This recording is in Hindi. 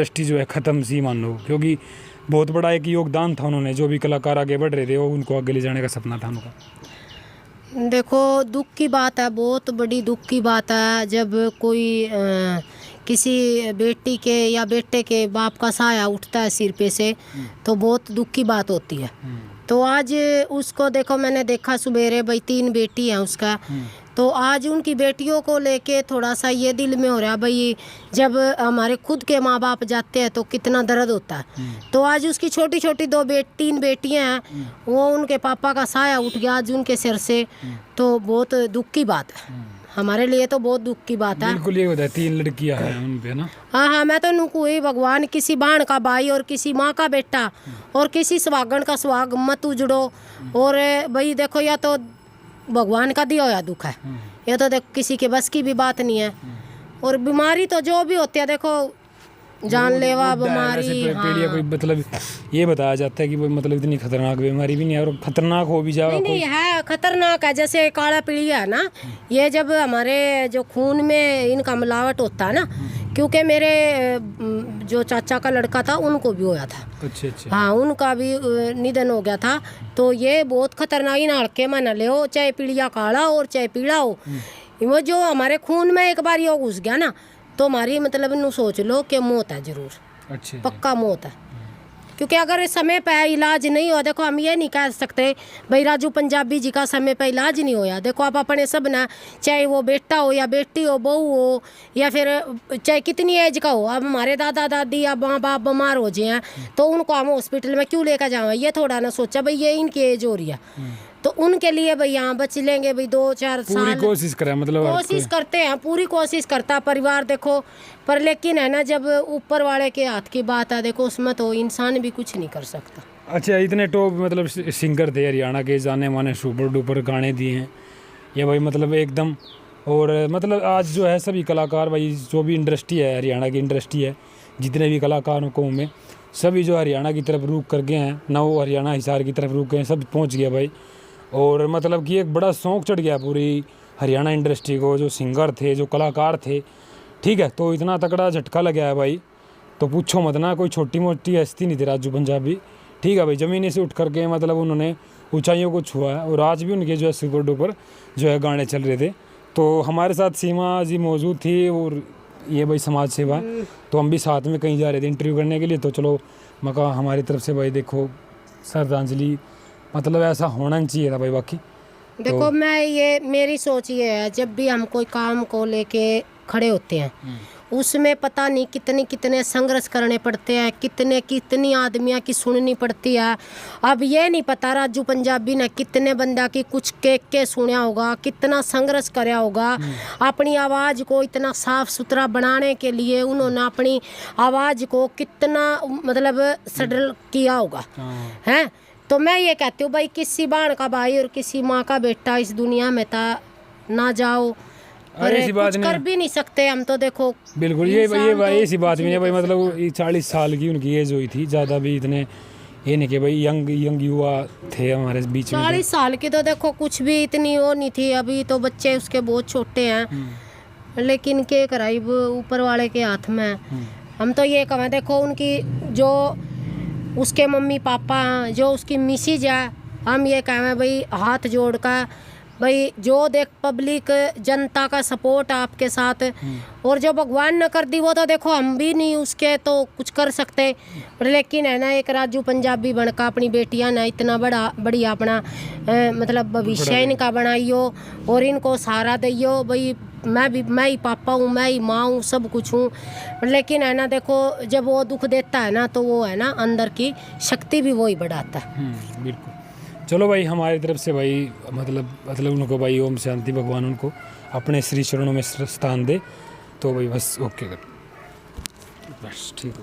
इंडस्ट्री जो है ख़त्म सी मान लो, क्योंकि बहुत बड़ा एक योगदान था उन्होंने, जो भी कलाकार आगे बढ़ रहे थे वो उनको आगे ले जाने का सपना था उनका। देखो दुख की बात है, बहुत बड़ी दुख की बात है जब कोई किसी बेटी के या बेटे के बाप का साया उठता है सिर पे से, तो बहुत दुख की बात होती है। तो आज उसको देखो, मैंने देखा सवेरे भाई 3 बेटी हैं उसका, तो आज उनकी बेटियों को लेके थोड़ा सा ये दिल में हो रहा भाई, जब हमारे खुद के माँ बाप जाते हैं तो कितना दर्द होता है। तो आज उसकी छोटी छोटी 3 बेटियां हैं, वो उनके पापा का साया उठ गया आज उनके सिर से, तो बहुत दुख की बात है, हमारे लिए तो बहुत दुख की बात है। बिल्कुल ये होता है, 3 लड़कियां हैं उन पे ना। हाँ हाँ, मैं तो नुकू ही भगवान किसी बहन का भाई और किसी माँ का बेटा और किसी सुहागन का सुहाग मत उजड़ो। और भाई देखो, या तो भगवान का दिया हुआ दुख है, ये तो देखो किसी के बस की भी बात नहीं है। और बीमारी तो जो भी होती है देखो, जानलेवा बीमारी। हाँ। कोई मतलब ये बताया जाता है कि वो मतलब इतनी खतरनाक बीमारी भी नहीं है, और खतरनाक हो भी जाए नहीं है, खतरनाक है। जैसे काला पीलिया है ना, ये जब हमारे जो खून में इनका मिलावट होता है ना, क्योंकि मेरे जो चाचा का लड़का था उनको भी होया था। अच्छा। हाँ, उनका भी निधन हो गया था। तो ये बहुत खतरनाक, इन हड़के में न ले हो, चाहे पीलिया काला और चाहे पीला हो, वो जो हमारे खून में एक बार ये घुस गया ना, तो हमारी मतलब इन्हों सोच लो कि मौत है जरूर। अच्छा, पक्का मौत है। क्योंकि अगर समय पे इलाज नहीं हो, देखो हम ये नहीं कह सकते भाई राजू पंजाबी जी का समय पे इलाज नहीं होया। देखो आप अपने सब ना, चाहे वो बेटा हो या बेटी हो, बहू हो, या फिर चाहे कितनी एज का हो, अब हमारे दादा दादी या माँ बाप बीमार हो जाए तो उनको हम हॉस्पिटल में क्यों लेकर जाओ, ये थोड़ा ना सोचा भाई ये इनकी एज हो रही है, तो उनके लिए भाई यहाँ बच लेंगे भाई 2-4 साल। पूरी कोशिश करें, मतलब कोशिश करते हैं, पूरी कोशिश करता परिवार देखो, पर लेकिन है ना, जब ऊपर वाले के हाथ की बात है देखो, उसमें तो इंसान भी कुछ नहीं कर सकता। अच्छा, इतने टॉप मतलब सिंगर थे हरियाणा के, जाने माने सुपर डुपर गाने दिए हैं ये भाई, मतलब एकदम। और मतलब आज जो है सभी कलाकार भाई, जो भी इंडस्ट्री है हरियाणा की इंडस्ट्री है, जितने भी कलाकारों को में सभी जो हरियाणा की तरफ रुख कर गए हैं ना, वो हरियाणा हिसार की तरफ रुख गए, सब पहुँच गया भाई। और मतलब कि एक बड़ा शौक़ चढ़ गया पूरी हरियाणा इंडस्ट्री को, जो सिंगर थे, जो कलाकार थे, ठीक है। तो इतना तगड़ा झटका लग गया है भाई, तो पूछो मत ना, कोई छोटी मोटी हस्ती नहीं थी राजू पंजाबी, ठीक है भाई। ज़मीन से उठ करके मतलब उन्होंने ऊंचाइयों को छुआ है, और आज भी उनके जो है सुपर डुपर जो है गाने चल रहे थे। तो हमारे साथ सीमा जी मौजूद थी, और ये भाई समाज सेवा, तो हम भी साथ में कहीं जा रहे थे इंटरव्यू करने के लिए, तो चलो मका हमारी तरफ से भाई देखो श्रद्धांजलि, मतलब ऐसा होना चाहिए था भाई। बाकी देखो तो मेरी सोच ये है, जब भी हम कोई काम को लेके खड़े होते हैं, उसमें पता नहीं कितने संघर्ष करने पड़ते हैं, कितनी आदमियों की सुननी पड़ती है। अब ये नहीं पता राजू पंजाबी ने कितने बंदा की कुछ के सुना होगा, कितना संघर्ष कराया होगा अपनी आवाज़ को इतना साफ सुथरा बनाने के लिए। उन्होंने अपनी आवाज़ को कितना मतलब सडल किया होगा, हैं। तो मैं ये कहती हूँ भाई, किसी बहन का भाई और किसी माँ का बेटा इस दुनिया में था ना जाओ, और कुछ कर भी नहीं सकते हम तो देखो। बिल्कुल ये भाई ऐसी बात भी नहीं भाई, मतलब 40 साल की उनकी एज हुई थी, ज़्यादा भी इतने ये नहीं कि भाई यंग युवा थे हमारे बीच में। 40 साल की तो देखो कुछ भी इतनी वो नहीं थी, अभी तो बच्चे उसके बहुत छोटे हैं, लेकिन के कराई ऊपर वाले के हाथ में। हम तो ये कहें, देखो उनकी जो उसके मम्मी पापा, जो उसकी मिसेज है, हम ये कहें भाई हाथ जोड़ कर भाई, जो देख पब्लिक जनता का सपोर्ट आपके साथ, और जो भगवान न कर दी वो तो देखो हम भी नहीं उसके तो कुछ कर सकते। लेकिन है ना, एक राजू पंजाबी बनकर अपनी बेटियां ना इतना बड़ी अपना मतलब भविष्य इनका बनाइयो, और इनको सहारा दियो भाई। मैं ही पापा हूँ, मैं ही माँ हूँ, सब कुछ हूँ, लेकिन है ना देखो, जब वो दुख देता है ना, तो वो है ना अंदर की शक्ति भी वही बढ़ाता है। बिल्कुल। चलो भाई, हमारी तरफ से भाई मतलब उनको भाई ओम शांति, भगवान उनको अपने श्री चरणों में स्थान दे। तो भाई बस ओके, बस ठीक है।